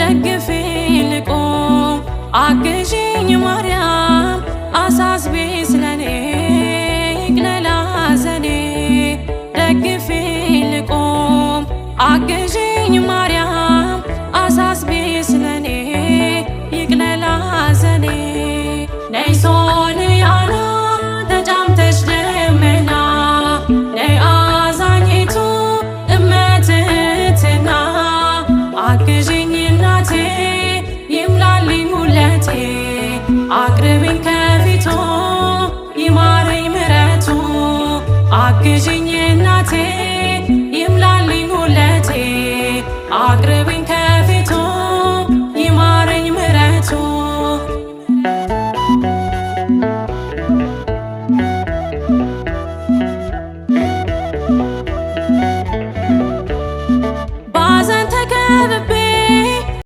ደግፊኝ ልቁም አግዢኝ ማርያም አሳስቢ ስለኔ ይቅለል ሐዘኔ ደግፊኝ ልቁም አግዢኝ ማርያም አሳስቢ ስለኔ ይቅለል ሐዘኔ ነይ ሶርያና ተጫምተሽ ደመና ነይ አዛኝቱ እመትህትና አግዢኝ እናቴ ይምላልኝ ሁለቴ አቅርቢኝ ከፊቱ ይማረኝ ምሕረቱ አግዢኝ እናቴ